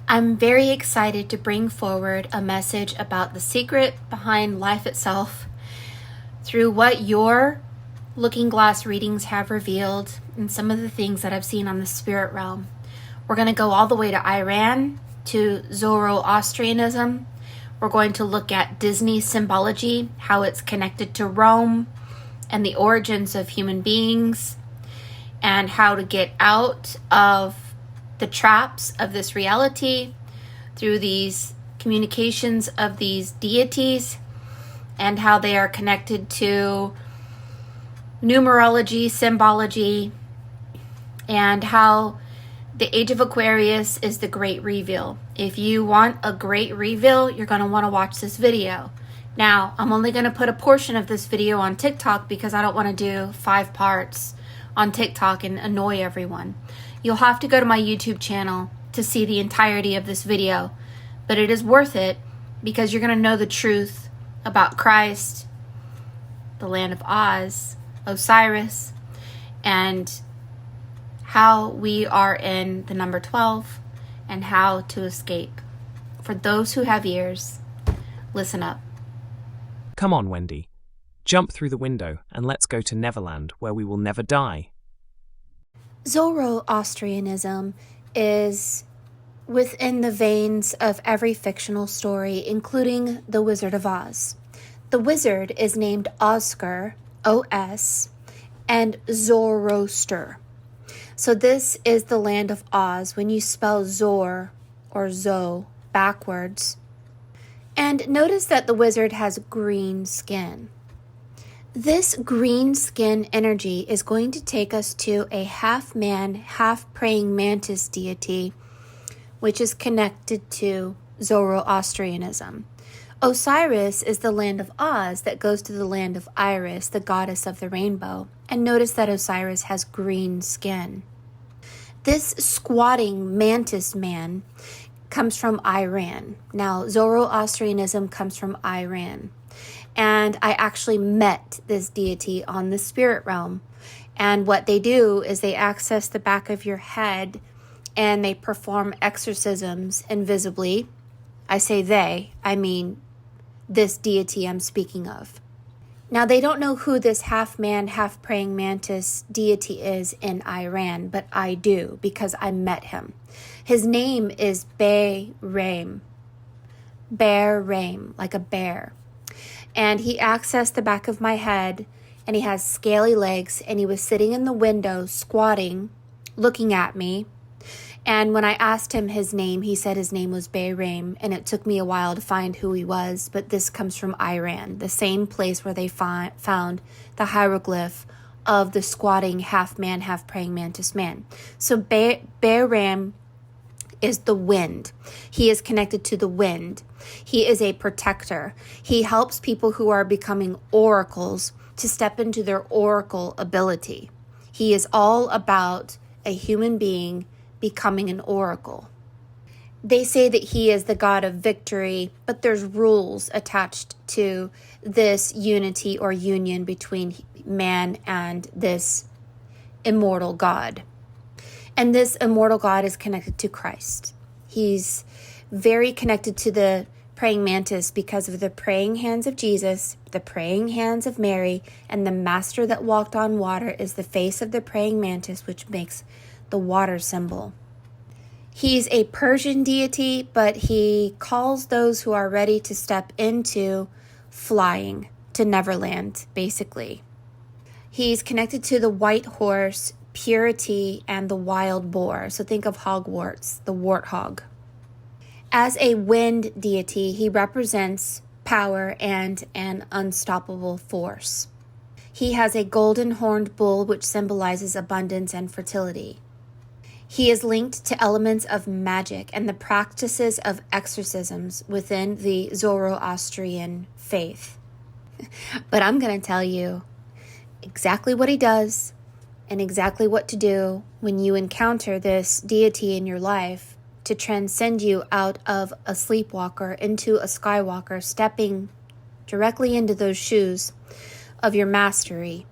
I'm very excited to bring forward a message about the secret behind life itself through what your looking glass readings have revealed and some of the things that I've seen on the spirit realm. We're going to go all the way to Iran, to Zoroastrianism. We're going to look at Disney symbology, how it's connected to Rome and the origins of human beings, and how to get out of the traps of this reality through these communications of these deities, and how they are connected to numerology, symbology, and how the Age of Aquarius is the great reveal. If you want a great reveal, you're going to want to watch this video. Now, I'm only going to put a portion of this video on TikTok because I don't want to do 5 parts on TikTok and annoy everyone. You'll have to go to my YouTube channel to see the entirety of this video, but it is worth it because you're going to know the truth about Christ, the land of Oz, Osiris, and how we are in the number 12 and how to escape. For those who have ears, listen up. Come on, Wendy. Jump through the window and let's go to Neverland, where we will never die. Zoroastrianism is within the veins of every fictional story, including The Wizard of Oz. The wizard is named Oscar, O-S, and Zoroaster. So this is the land of Oz when you spell Zor or Zo backwards. And notice that the wizard has green skin. This green skin energy is going to take us to a half-man, half-praying mantis deity, which is connected to Zoroastrianism. Osiris is the land of Oz that goes to the land of Iris, the goddess of the rainbow. And notice that Osiris has green skin. This squatting mantis man comes from Iran. Now, Zoroastrianism comes from Iran. And I actually met this deity on the spirit realm. And what they do is they access the back of your head and they perform exorcisms invisibly. I say they, I mean this deity I'm speaking of. Now, they don't know who this half-man, half-praying mantis deity is in Iran, but I do because I met him. His name is Bahram. Bahram, like a bear. And he accessed the back of my head, and he has scaly legs, and he was sitting in the window, squatting, looking at me. And when I asked him his name, he said his name was Bahram, and it took me a while to find who he was, but this comes from Iran, the same place where they found the hieroglyph of the squatting half-man, half-praying mantis man. So Bahram is the wind. He is connected to the wind. He is a protector. He helps people who are becoming oracles to step into their oracle ability. He is all about a human being becoming an oracle. They say that he is the god of victory, but there's rules attached to this unity or union between man and this immortal God. And this immortal God is connected to Christ. He's very connected to the praying mantis because of the praying hands of Jesus, the praying hands of Mary, and the master that walked on water is the face of the praying mantis, which makes the water symbol. He's a Persian deity, but he calls those who are ready to step into flying to Neverland, basically. He's connected to the white horse, purity, and the wild boar. So think of Hogwarts, the warthog. As a wind deity, he represents power and an unstoppable force. He has a golden horned bull, which symbolizes abundance and fertility. He is linked to elements of magic and the practices of exorcisms within the Zoroastrian faith. But I'm going to tell you exactly what he does and exactly what to do when you encounter this deity in your life to transcend you out of a sleepwalker into a skywalker, stepping directly into those shoes of your mastery.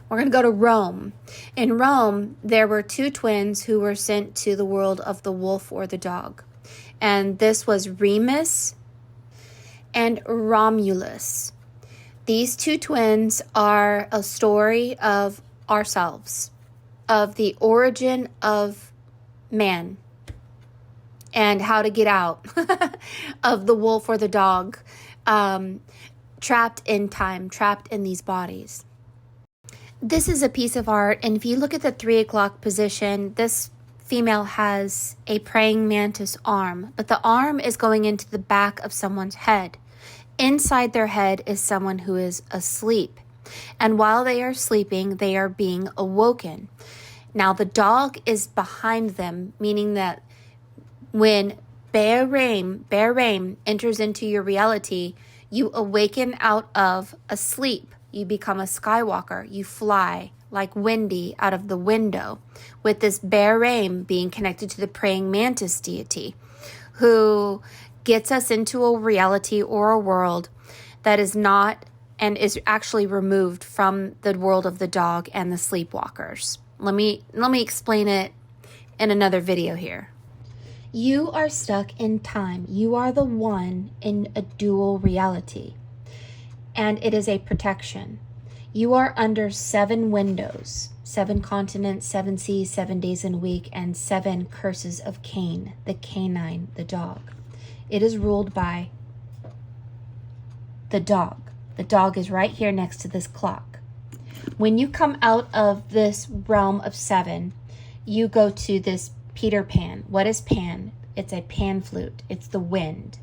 We're going to go to Rome. In Rome, there were 2 twins who were sent to the world of the wolf or the dog. And this was Remus and Romulus. These two twins are a story of ourselves, of the origin of man, and how to get out of the wolf or the dog, trapped in time, trapped in these bodies. This is a piece of art, and if you look at the 3 o'clock position, this female has a praying mantis arm, but the arm is going into the back of someone's head. Inside their head is someone who is asleep, and while they are sleeping, they are being awoken. Now, the dog is behind them, meaning that when Bear Raim enters into your reality, you awaken out of a sleep. You become a Skywalker. You fly like Wendy out of the window, with this Bear Raim being connected to the praying mantis deity, who gets us into a reality or a world that is not and is actually removed from the world of the dog and the sleepwalkers. Let me explain it in another video here. You are stuck in time. You are the one in a dual reality, and it is a protection. You are under 7 windows, 7 continents, 7 seas, 7 days in a week, and 7 curses of Cain, the canine, the dog. It is ruled by the dog. The dog is right here next to this clock. When you come out of this realm of 7, you go to this Peter Pan. What is Pan? It's a pan flute. It's the wind.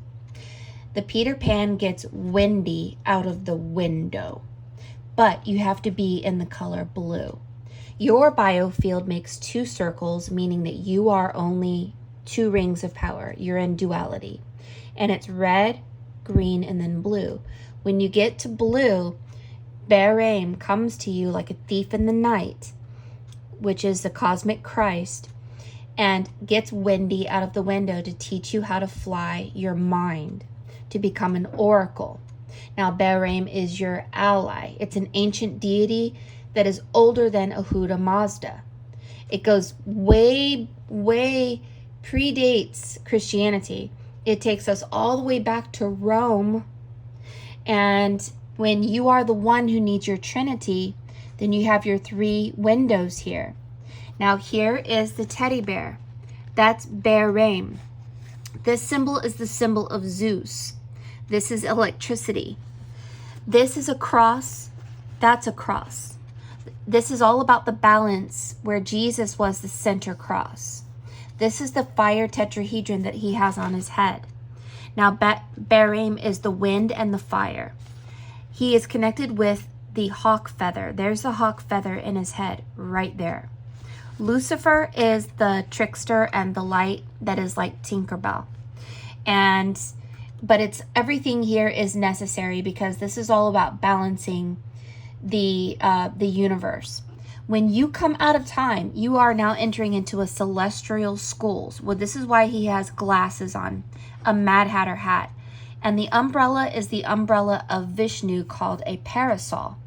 The Peter Pan gets Wendy out of the window, but you have to be in the color blue. Your biofield makes 2 circles, meaning that you are only 2 rings of power. You're in duality, and it's red, green, and then blue. When you get to blue, Bear Raim comes to you like a thief in the night, which is the cosmic Christ, and gets Wendy out of the window to teach you how to fly your mind, to become an oracle. Now, Bear Raim is your ally. It's an ancient deity that is older than Ahura Mazda. It goes way predates Christianity. It takes us all the way back to Rome. And when you are the one who needs your Trinity, then you have your 3 windows here. Now, here is the teddy bear. That's Bear Raim. This symbol is the symbol of Zeus. This is electricity. This is a cross. That's a cross. This is all about the balance where Jesus was the center cross. This is the fire tetrahedron that he has on his head. Now, Bear Raim is the wind and the fire. He is connected with the hawk feather. There's the hawk feather in his head right there. Lucifer is the trickster and the light that is like Tinkerbell. But it's everything here is necessary because this is all about balancing the universe. When you come out of time, you are now entering into a celestial schools. Well, this is why he has glasses on, a Mad Hatter hat. And the umbrella is the umbrella of Vishnu called a parasol.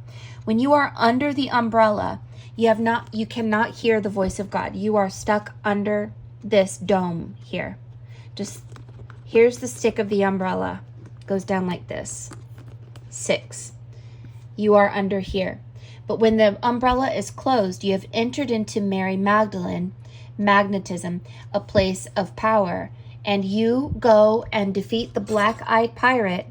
When you are under the umbrella, you cannot hear the voice of God. You are stuck under this dome here. Here's the stick of the umbrella. It goes down like this. 6. You are under here. But when the umbrella is closed, you have entered into Mary Magdalene, magnetism, a place of power. And you go and defeat the black-eyed pirate,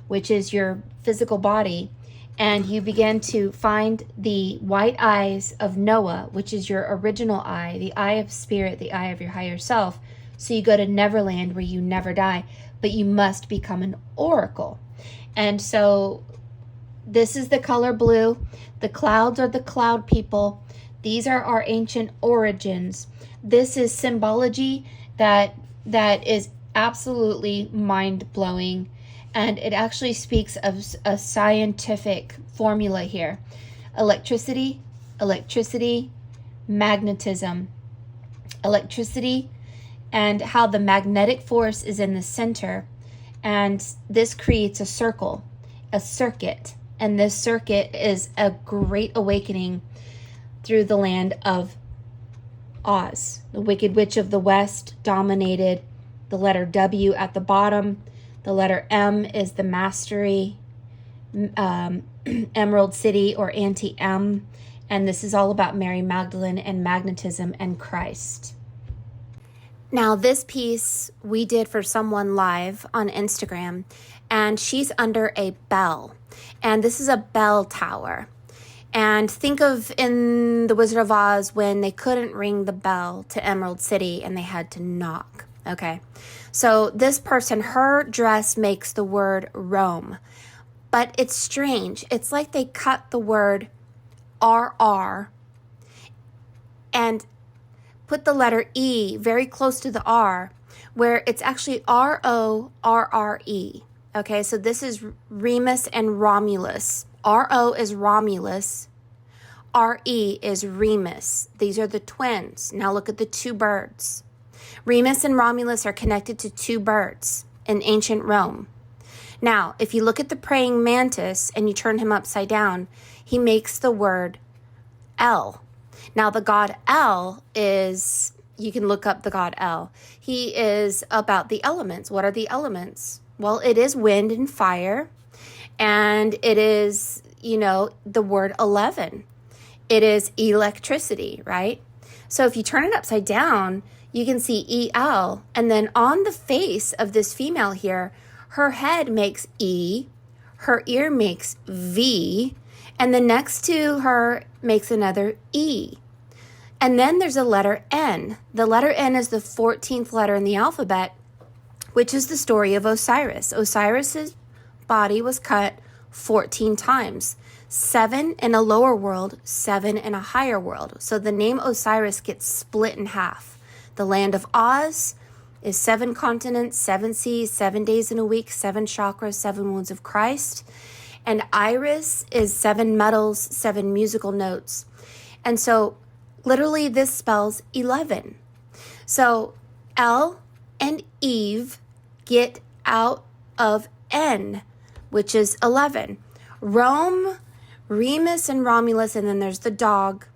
which is your physical body. And you begin to find the white eyes of Noah, which is your original eye, the eye of spirit, the eye of your higher self. So you go to Neverland where you never die, but you must become an oracle. And so this is the color blue. The clouds are the cloud people. These are our ancient origins. This is symbology that is absolutely mind-blowing. And it actually speaks of a scientific formula here. Electricity, magnetism. Electricity, and how the magnetic force is in the center. And this creates a circle, a circuit. And this circuit is a great awakening through the land of Oz. The Wicked Witch of the West dominated the letter W at the bottom. The letter M is the mastery, Emerald City or Auntie M. And this is all about Mary Magdalene and magnetism and Christ. Now, this piece we did for someone live on Instagram, and she's under a bell. And this is a bell tower. And think of in The Wizard of Oz when they couldn't ring the bell to Emerald City and they had to knock. Okay. So this person, her dress makes the word Rome. But it's strange. It's like they cut the word RR and put the letter E very close to the R, where it's actually RORRE. Okay, so this is Remus and Romulus. RO is Romulus. RE is Remus. These are the twins. Now look at the two birds. Remus and Romulus are connected to two birds in ancient Rome. Now, if you look at the praying mantis and you turn him upside down, he makes the word El. Now, the god El is, you can look up the god El. He is about the elements. What are the elements? Well, it is wind and fire, and it is, the word 11. It is electricity, right? So if you turn it upside down, you can see EL, and then on the face of this female here, her head makes E, her ear makes V, and the next to her makes another E. And then there's a letter N. The letter N is the 14th letter in the alphabet, which is the story of Osiris. Osiris's body was cut 14 times. 7 in a lower world, 7 in a higher world. So the name Osiris gets split in half. The land of Oz is 7 continents, 7 seas, 7 days in a week, 7 chakras, 7 wounds of Christ. And Iris is 7 metals, 7 musical notes. And so literally this spells 11. So El and Eve get out of N, which is 11. Rome, Remus and Romulus, and then there's the dog,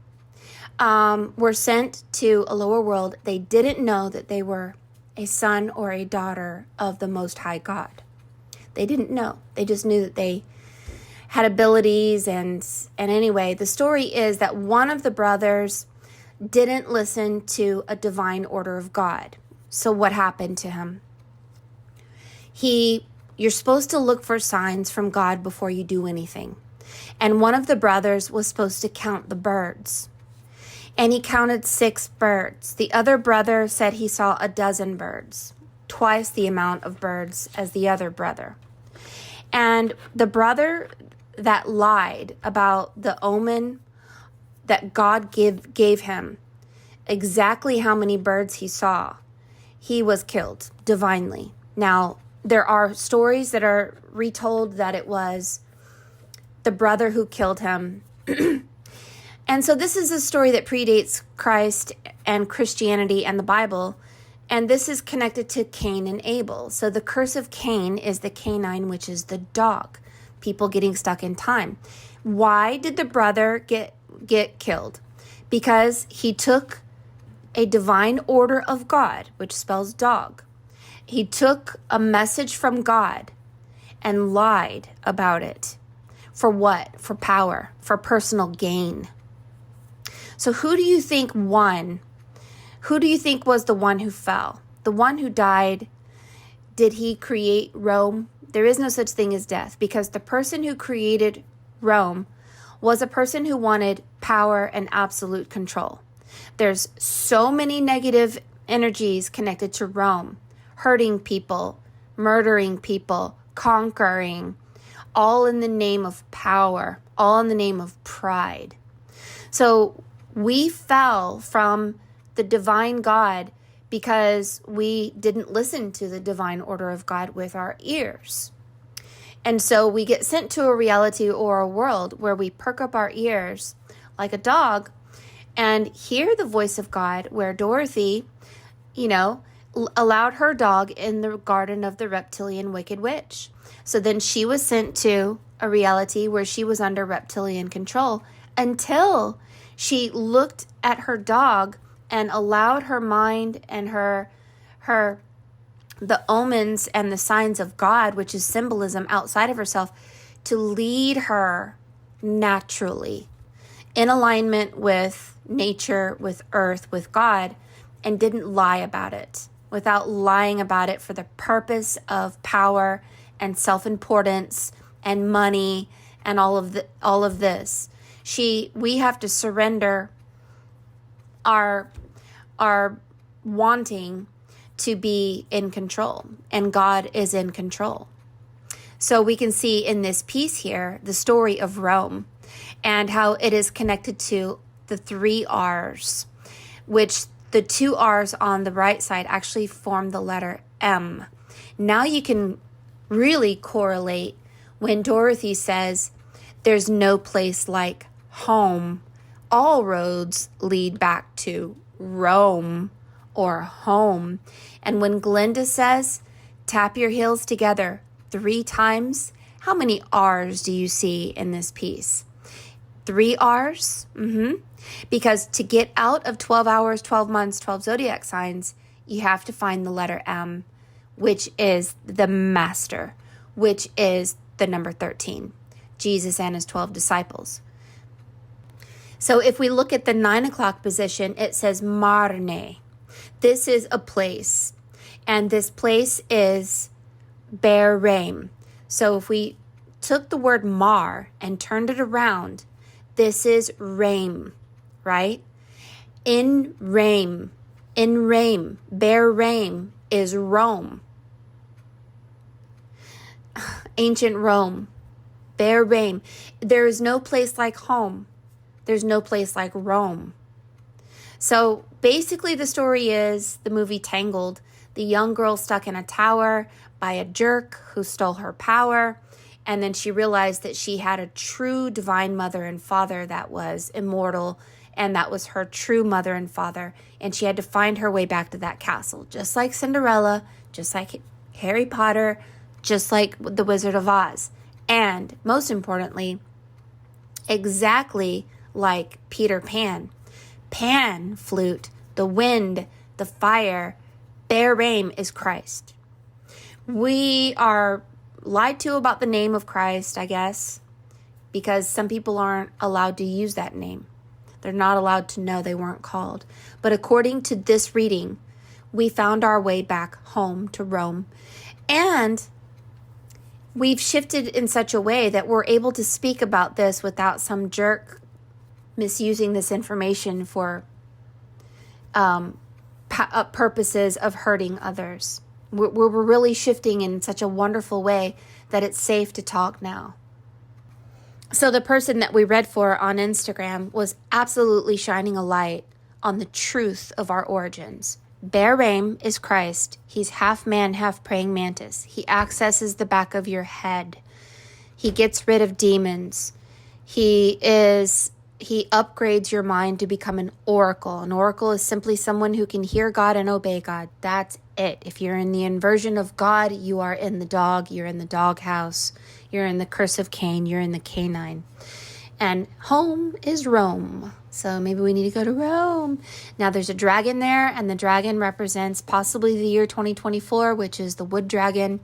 were sent to a lower world. They didn't know that they were a son or a daughter of the Most High God. They didn't know. They just knew that they had abilities. And anyway, the story is that one of the brothers didn't listen to a divine order of God. So what happened to him? You're supposed to look for signs from God before you do anything. And one of the brothers was supposed to count the birds. And he counted 6 birds. The other brother said he saw 12 birds, twice the amount of birds as the other brother. And the brother that lied about the omen that God gave him, exactly how many birds he saw, he was killed divinely. Now, there are stories that are retold that it was the brother who killed him. And so this is a story that predates Christ and Christianity and the Bible. And this is connected to Cain and Abel. So the curse of Cain is the canine, which is the dog. People getting stuck in time. Why did the brother get killed? Because he took a divine order of God, which spells dog. He took a message from God and lied about it. For what? For power, for personal gain. So who do you think won? Who do you think was the one who fell? The one who died, did he create Rome? There is no such thing as death, because the person who created Rome was a person who wanted power and absolute control. There's so many negative energies connected to Rome, hurting people, murdering people, conquering, all in the name of power, all in the name of pride. So we fell from the divine God because we didn't listen to the divine order of God with our ears. And so we get sent to a reality or a world where we perk up our ears like a dog and hear the voice of God, where Dorothy, allowed her dog in the garden of the reptilian wicked witch. So then she was sent to a reality where she was under reptilian control until she looked at her dog and allowed her mind and her the omens and the signs of God, which is symbolism outside of herself, to lead her naturally in alignment with nature, with earth, with God, and didn't lie about it, without lying about it for the purpose of power and self-importance and money and all of this. We have to surrender our wanting to be in control, and God is in control. So we can see in this piece here the story of Rome and how it is connected to the 3 R's, which the 2 R's on the right side actually form the letter M. Now you can really correlate when Dorothy says, "There's no place like home. All roads lead back to Rome or home." And when Glinda says, "Tap your heels together 3 times," how many R's do you see in this piece? 3 R's? Because to get out of 12 hours, 12 months, 12 zodiac signs, you have to find the letter M, which is the master, which is the number 13, Jesus and his 12 disciples. So if we look at the 9 o'clock position, it says Marne. This is a place, and this place is Be'er-Raim. So if we took the word Mar and turned it around, this is Raim, right? In Raim, Be'er-Raim is Rome. Ancient Rome, Be'er-Raim. There is no place like home. There's no place like Rome. So basically the story is the movie Tangled. The young girl stuck in a tower by a jerk who stole her power. And then she realized that she had a true divine mother and father that was immortal. And that was her true mother and father. And she had to find her way back to that castle. Just like Cinderella, just like Harry Potter, just like the Wizard of Oz. And most importantly, exactly like Peter Pan. Pan flute, the wind, the fire. Be'er-Raim is Christ. We are lied to about the name of Christ, I guess, because some people aren't allowed to use that name. They're not allowed to know they weren't called. But according to this reading, we found our way back home to Rome. And we've shifted in such a way that we're able to speak about this without some jerk misusing this information for purposes of hurting others. We're really shifting in such a wonderful way that it's safe to talk now. So the person that we read for on Instagram was absolutely shining a light on the truth of our origins. Be'er-Raim is Christ. He's half man, half praying mantis. He accesses the back of your head. He gets rid of demons. He upgrades your mind to become an oracle. An oracle is simply someone who can hear God and obey God. That's it. If you're in the inversion of God, you are in the dog. You're in the doghouse. You're in the curse of Cain. You're in the canine. And home is Rome. So maybe we need to go to Rome. Now there's a dragon there, and the dragon represents possibly the year 2024, which is the wood dragon.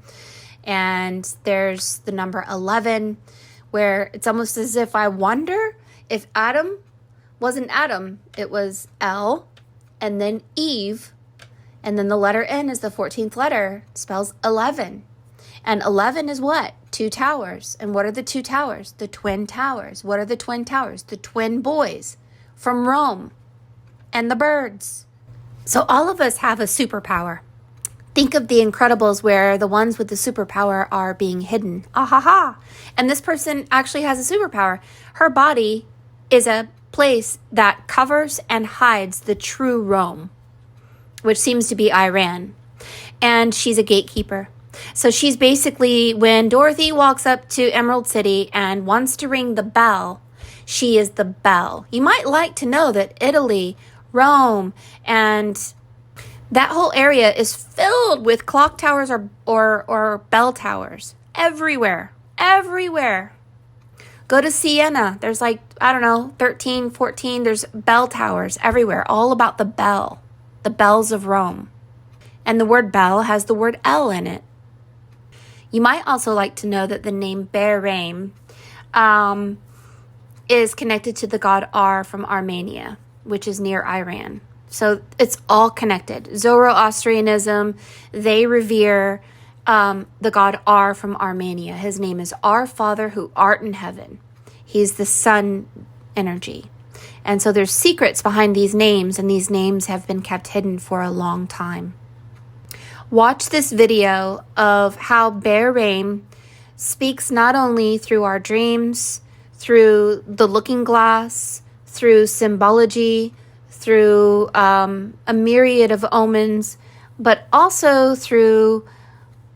And there's the number 11, where it's almost as if I wonder if Adam wasn't Adam. It was L, and then Eve, and then the letter N is the 14th letter. It spells 11. And 11 is what? 2 towers. And what are the 2 towers? The twin towers. What are the twin towers? The twin boys from Rome and the birds. So all of us have a superpower. Think of The Incredibles, where the ones with the superpower are being hidden. Ah ha ha. And this person actually has a superpower. Her body is a place that covers and hides the true Rome, which seems to be Iran. And she's a gatekeeper. So she's basically, when Dorothy walks up to Emerald City and wants to ring the bell, she is the bell. You might like to know that Italy, Rome, and that whole area is filled with clock towers or bell towers. Everywhere. Go to Siena. There's 13, 14. There's bell towers everywhere. All about the bell. The bells of Rome. And the word Bel has the word El in it. You might also like to know that the name Bahrain is connected to the god Ar from Armenia, which is near Iran. So it's all connected. Zoroastrianism, they revere the god Ar from Armenia. His name is Our Father who art in heaven. He's the sun energy. And so there's secrets behind these names, and these names have been kept hidden for a long time. Watch this video of how Bahrain speaks not only through our dreams, through the looking glass, through symbology, through a myriad of omens, but also through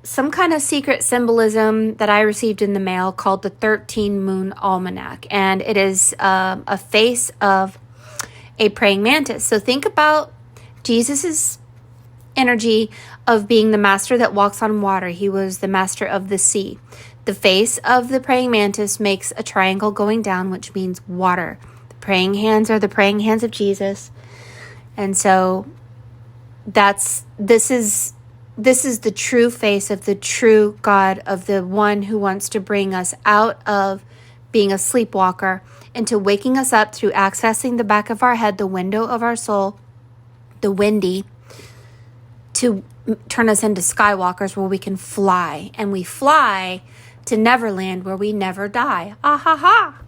some kind of secret symbolism that I received in the mail called the 13 Moon Almanac. And it is a face of a praying mantis. So think about Jesus's energy of being the master that walks on water. He was the master of the sea. The face of the praying mantis makes a triangle going down, which means water. The praying hands are the praying hands of Jesus. And so this is the true face of the true God, of the one who wants to bring us out of being a sleepwalker into waking us up through accessing the back of our head, the window of our soul, the windy, to turn us into skywalkers where we can fly. And we fly to Neverland where we never die. Ah ha ha!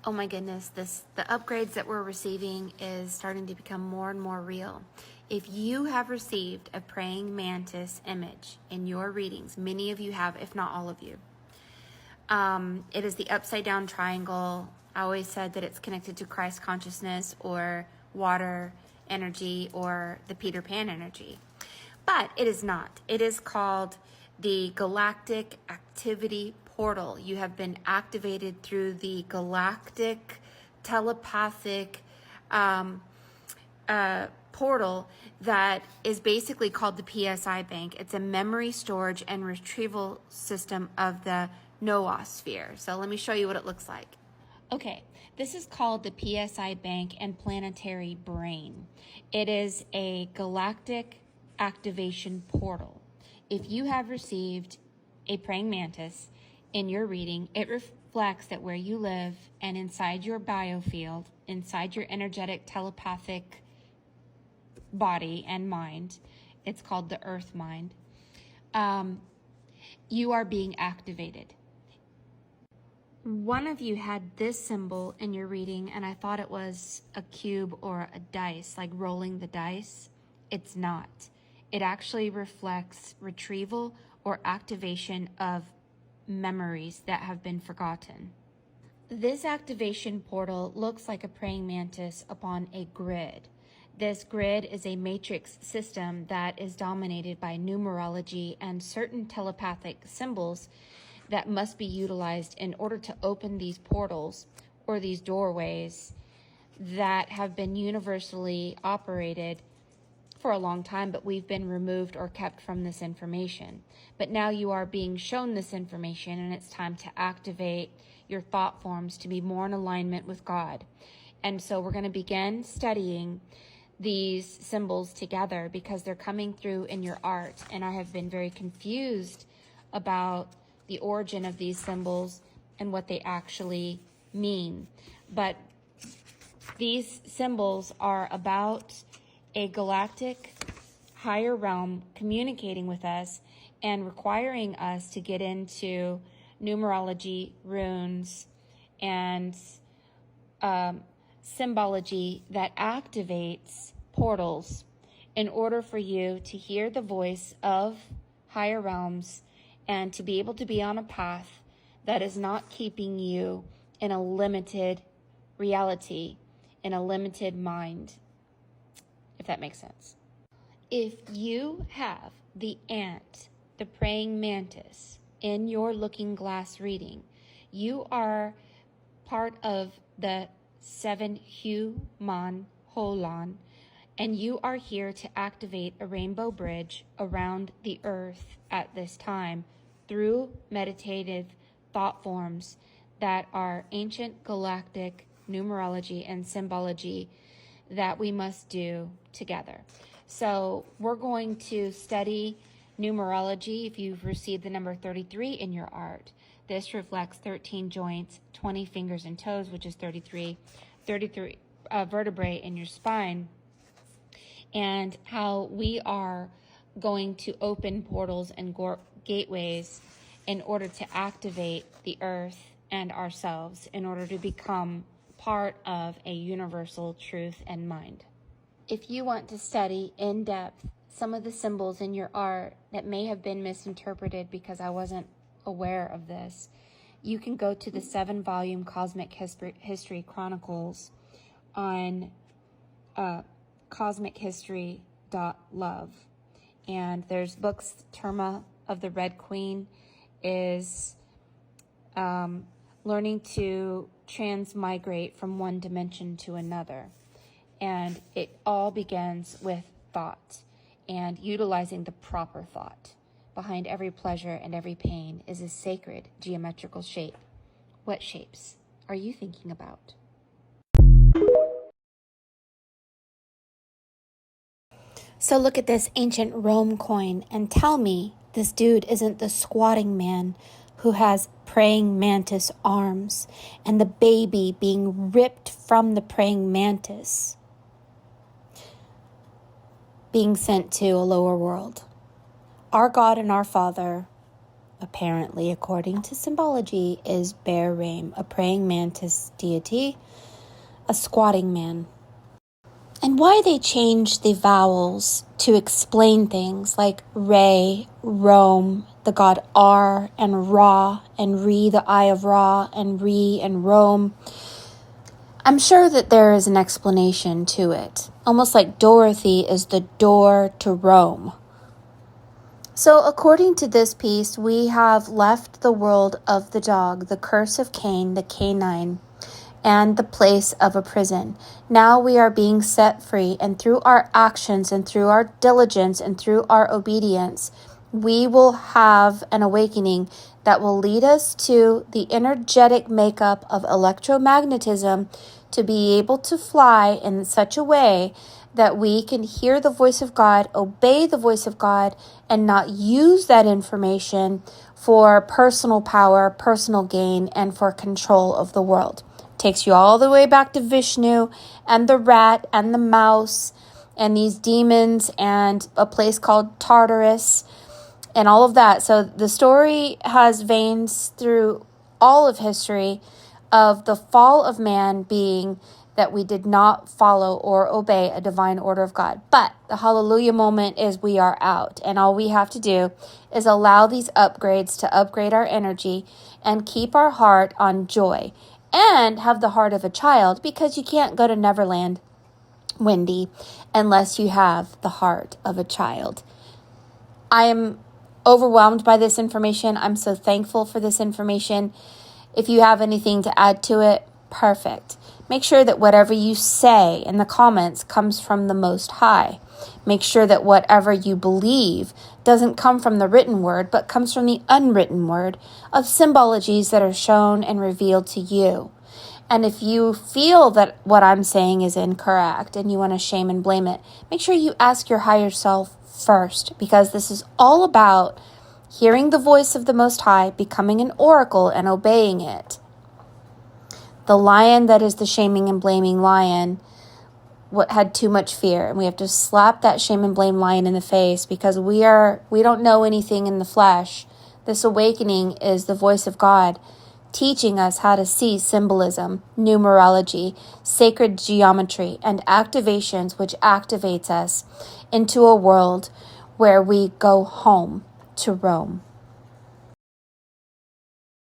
Oh my goodness, the upgrades that we're receiving is starting to become more and more real. If you have received a praying mantis image in your readings, many of you have, if not all of you, it is the upside down triangle. I always said that it's connected to Christ consciousness or water energy or the Peter Pan energy. But it is not. It is called the Galactic Activity Portal. You have been activated through the galactic telepathic portal that is basically called the PSI Bank. It's a memory storage and retrieval system of the noosphere. So let me show you what it looks like. Okay, this is called the PSI Bank and Planetary Brain. It is a galactic activation portal. If you have received a praying mantis in your reading, it reflects that where you live and inside your biofield, inside your energetic telepathic body and mind, it's called the earth mind, you are being activated. One of you had this symbol in your reading, and I thought it was a cube or a dice, like rolling the dice. It's not. It actually reflects retrieval or activation of memories that have been forgotten. This activation portal looks like a praying mantis upon a grid. This grid is a matrix system that is dominated by numerology and certain telepathic symbols that must be utilized in order to open these portals or these doorways that have been universally operated for a long time, but we've been removed or kept from this information. But now you are being shown this information, and it's time to activate your thought forms to be more in alignment with God. And so we're going to begin studying these symbols together because they're coming through in your art. And I have been very confused about the origin of these symbols and what they actually mean. But these symbols are about a galactic higher realm communicating with us and requiring us to get into numerology, runes, and symbology that activates portals in order for you to hear the voice of higher realms and to be able to be on a path that is not keeping you in a limited reality, in a limited mind, if that makes sense. If you have the ant, the praying mantis, in your looking glass reading, you are part of the 7 Hu-Man Holan, and you are here to activate a rainbow bridge around the earth at this time through meditative thought forms that are ancient galactic numerology and symbology that we must do together. So we're going to study numerology if you've received the number 33 in your art. This reflects 13 joints, 20 fingers and toes, which is 33 vertebrae in your spine, and how we are going to open portals and gateways in order to activate the earth and ourselves in order to become part of a universal truth and mind. If you want to study in depth some of the symbols in your art that may have been misinterpreted because I wasn't aware of this, you can go to the 7-volume Cosmic History Chronicles on cosmichistory.love. And there's books. Terma of the Red Queen is learning to transmigrate from one dimension to another. And it all begins with thought, and utilizing the proper thought. Behind every pleasure and every pain is a sacred geometrical shape. What shapes are you thinking about? So look at this ancient Rome coin and tell me this dude isn't the squatting man who has praying mantis arms and the baby being ripped from the praying mantis being sent to a lower world. Our God and our Father, apparently according to symbology, is Bear Rame, a praying mantis deity, a squatting man. And why they changed the vowels to explain things like Re, Rome, the god R, and Ra, and Re, the eye of Ra, and Re, and Rome. I'm sure that there is an explanation to it, almost like Dorothy is the door to Rome. So according to this piece, we have left the world of the dog, the curse of Cain, the canine, and the place of a prison. Now we are being set free, and through our actions and through our diligence and through our obedience, we will have an awakening that will lead us to the energetic makeup of electromagnetism to be able to fly in such a way that we can hear the voice of God, obey the voice of God, and not use that information for personal power, personal gain, and for control of the world. Takes you all the way back to Vishnu and the rat and the mouse and these demons and a place called Tartarus and all of that. So the story has veins through all of history of the fall of man being that we did not follow or obey a divine order of God. But the hallelujah moment is we are out. And all we have to do is allow these upgrades to upgrade our energy and keep our heart on joy. And have the heart of a child, because you can't go to Neverland, Wendy, unless you have the heart of a child. I am overwhelmed by this information. I'm so thankful for this information. If you have anything to add to it, perfect. Make sure that whatever you say in the comments comes from the Most High. Make sure that whatever you believe doesn't come from the written word, but comes from the unwritten word of symbologies that are shown and revealed to you. And if you feel that what I'm saying is incorrect and you want to shame and blame it, make sure you ask your higher self first, because this is all about hearing the voice of the Most High, becoming an oracle, and obeying it. The lion that is the shaming and blaming lion had too much fear, and we have to slap that shame and blame lion in the face, because we don't know anything in the flesh. This awakening is the voice of God teaching us how to see symbolism, numerology, sacred geometry, and activations, which activates us into a world where we go home to Rome.